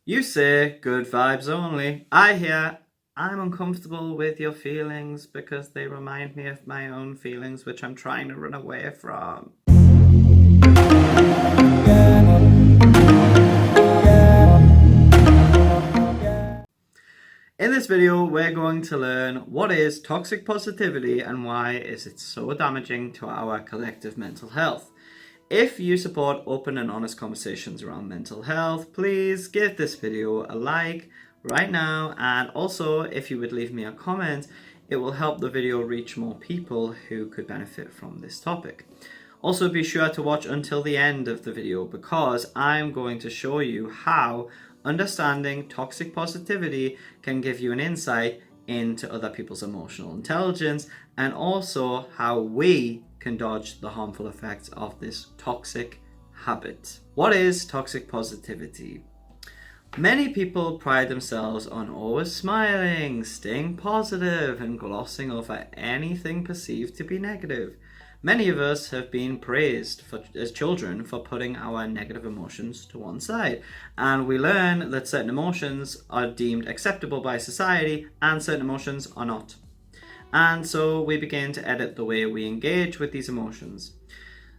You say good vibes only. I hear I'm uncomfortable with your feelings because they remind me of my own feelings, which I'm trying to run away from. In this video, we're going to learn what is toxic positivity and why is it so damaging to our collective mental health. If you support open and honest conversations around mental health, please give this video a like right now, and also if you would leave me a comment, it will help the video reach more people who could benefit from this topic. Also, be sure to watch until the end of the video because I'm going to show you how understanding toxic positivity can give you an insight into other people's emotional intelligence, and also how we can dodge the harmful effects of this toxic habit. What is toxic positivity? Many people pride themselves on always smiling, staying positive, and glossing over anything perceived to be negative. Many of us have been praised as children for putting our negative emotions to one side, and we learn that certain emotions are deemed acceptable by society and certain emotions are not. And so we begin to edit the way we engage with these emotions.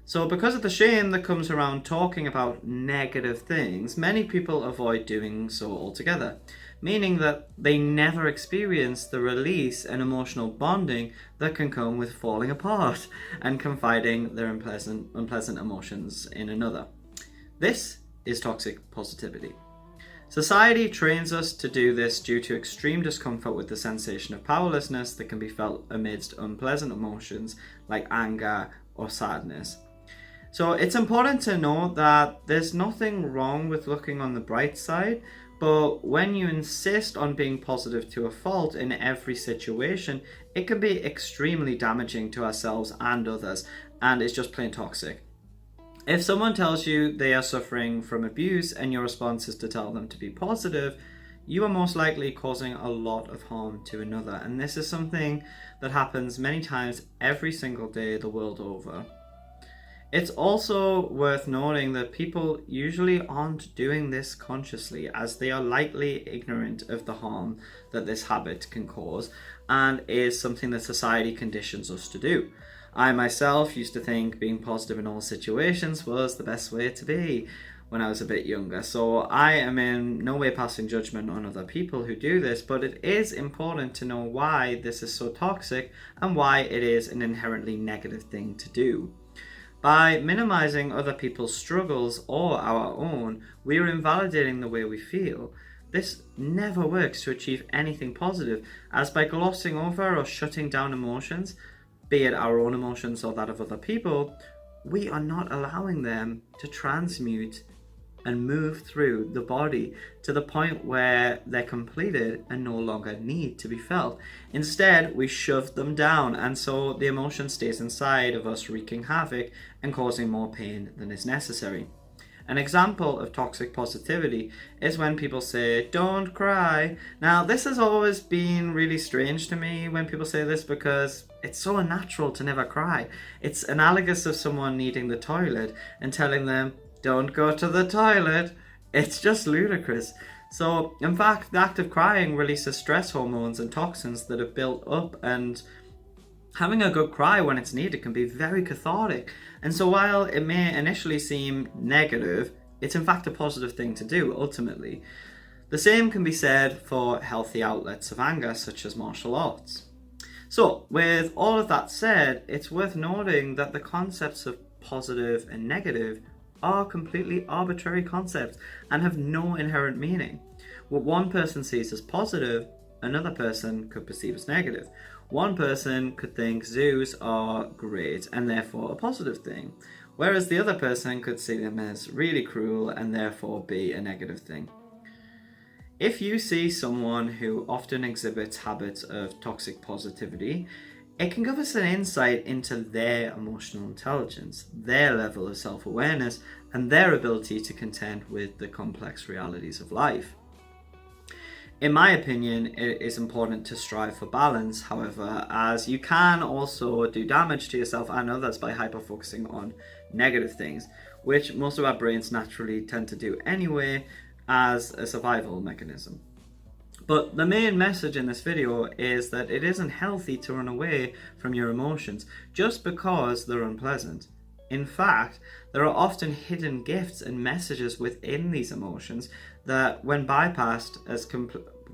So because of the shame that comes around talking about negative things, many people avoid doing so altogether, meaning that they never experience the release and emotional bonding that can come with falling apart and confiding their unpleasant emotions in another. This is toxic positivity. Society trains us to do this due to extreme discomfort with the sensation of powerlessness that can be felt amidst unpleasant emotions like anger or sadness. So it's important to note that there's nothing wrong with looking on the bright side, but when you insist on being positive to a fault in every situation, it can be extremely damaging to ourselves and others, and it's just plain toxic. If someone tells you they are suffering from abuse and your response is to tell them to be positive, you are most likely causing a lot of harm to another, and this is something that happens many times every single day the world over. It's also worth noting that people usually aren't doing this consciously, as they are likely ignorant of the harm that this habit can cause and is something that society conditions us to do. I myself used to think being positive in all situations was the best way to be when I was a bit younger, so I am in no way passing judgment on other people who do this, but it is important to know why this is so toxic and why it is an inherently negative thing to do. By minimizing other people's struggles or our own, we are invalidating the way we feel. This never works to achieve anything positive, as by glossing over or shutting down emotions, be it our own emotions or that of other people, we are not allowing them to transmute and move through the body to the point where they're completed and no longer need to be felt. Instead, we shove them down, and so the emotion stays inside of us, wreaking havoc and causing more pain than is necessary. An example of toxic positivity is when people say, "Don't cry." Now, this has always been really strange to me when people say this because it's so unnatural to never cry. It's analogous of someone needing the toilet and telling them, "Don't go to the toilet." It's just ludicrous. So, in fact, the act of crying releases stress hormones and toxins that have built up, and having a good cry when it's needed can be very cathartic. And so while it may initially seem negative, it's in fact a positive thing to do ultimately. The same can be said for healthy outlets of anger, such as martial arts. So, with all of that said, it's worth noting that the concepts of positive and negative are completely arbitrary concepts and have no inherent meaning. What one person sees as positive, another person could perceive as negative. One person could think zoos are great and therefore a positive thing, whereas the other person could see them as really cruel and therefore be a negative thing. If you see someone who often exhibits habits of toxic positivity, it can give us an insight into their emotional intelligence, their level of self-awareness, and their ability to contend with the complex realities of life. In my opinion, it is important to strive for balance, however, as you can also do damage to yourself and others by hyper-focusing on negative things, which most of our brains naturally tend to do anyway, as a survival mechanism. But the main message in this video is that it isn't healthy to run away from your emotions just because they're unpleasant. In fact, there are often hidden gifts and messages within these emotions that, when bypassed,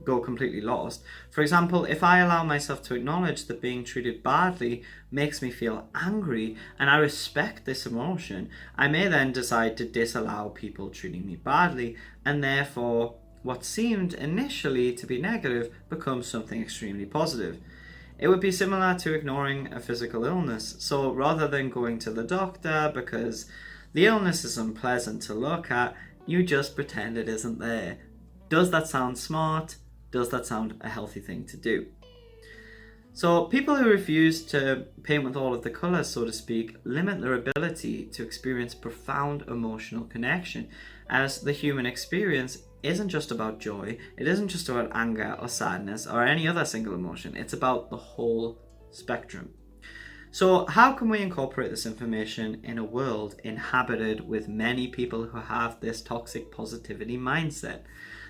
go completely lost. For example, if I allow myself to acknowledge that being treated badly makes me feel angry and I respect this emotion, I may then decide to disallow people treating me badly, and therefore what seemed initially to be negative becomes something extremely positive. It would be similar to ignoring a physical illness. So rather than going to the doctor because the illness is unpleasant to look at, you just pretend it isn't there. Does that sound smart? Does that sound a healthy thing to do? So people who refuse to paint with all of the colours, so to speak, limit their ability to experience profound emotional connection, as the human experience isn't just about joy, it isn't just about anger or sadness or any other single emotion, it's about the whole spectrum. So how can we incorporate this information in a world inhabited with many people who have this toxic positivity mindset?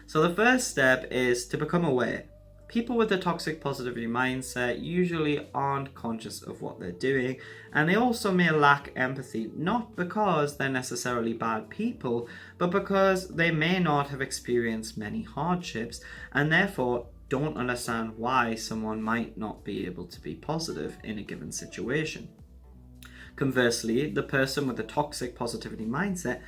So the first step is to become aware. People with a toxic positivity mindset usually aren't conscious of what they're doing, and they also may lack empathy, not because they're necessarily bad people, but because they may not have experienced many hardships and therefore don't understand why someone might not be able to be positive in a given situation. Conversely, the person with a toxic positivity mindset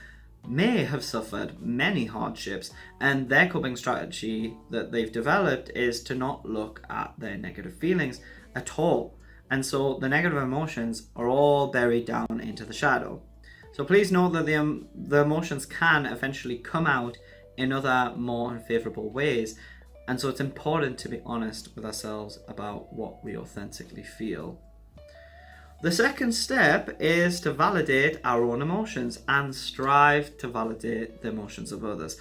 may have suffered many hardships, and their coping strategy that they've developed is to not look at their negative feelings at all. And so the negative emotions are all buried down into the shadow. So please note that the emotions can eventually come out in other more unfavorable ways. And so it's important to be honest with ourselves about what we authentically feel. The second step is to validate our own emotions and strive to validate the emotions of others.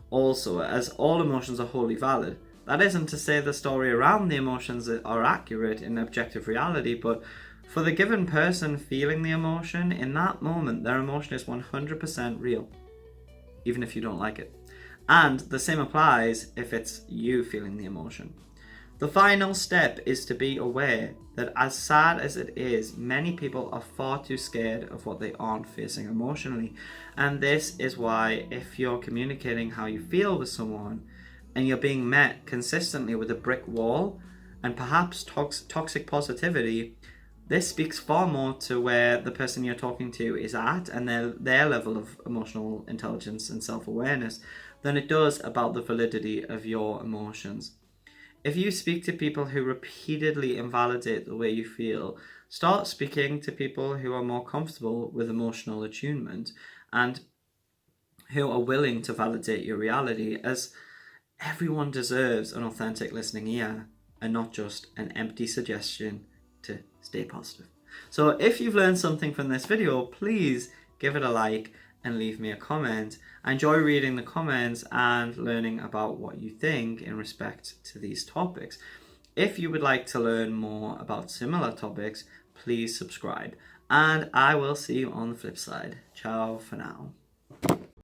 Also, as all emotions are wholly valid, that isn't to say the story around the emotions are accurate in objective reality, but for the given person feeling the emotion, in that moment, their emotion is 100% real, even if you don't like it. And the same applies if it's you feeling the emotion. The final step is to be aware that, as sad as it is, many people are far too scared of what they aren't facing emotionally. And this is why, if you're communicating how you feel with someone and you're being met consistently with a brick wall and perhaps toxic positivity, this speaks far more to where the person you're talking to is at and their level of emotional intelligence and self-awareness than it does about the validity of your emotions. If you speak to people who repeatedly invalidate the way you feel, start speaking to people who are more comfortable with emotional attunement and who are willing to validate your reality, as everyone deserves an authentic listening ear and not just an empty suggestion to stay positive. So if you've learned something from this video, please give it a like and leave me a comment. I enjoy reading the comments and learning about what you think in respect to these topics. If you would like to learn more about similar topics, please subscribe. And I will see you on the flip side. Ciao for now.